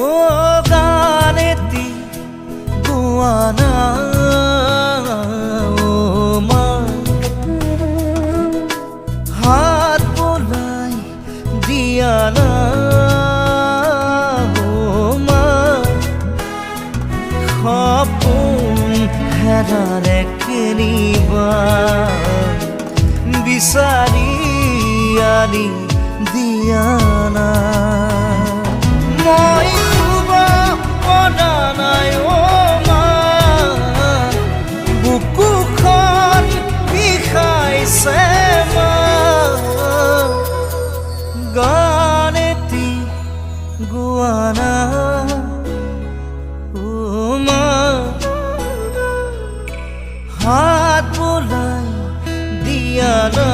ও গানেতি গোয়ানা ও মা হাত বোলাই দিয়ানা ও মা সপোন হেৰালে কেনিবা বিচাৰি আনি দিয়ানা মই শুব পৰা নাই অ মা বুকুখন বিষাইছে মা গানেতি গোৱানা ও মা হাত বোলাই দিয়ানা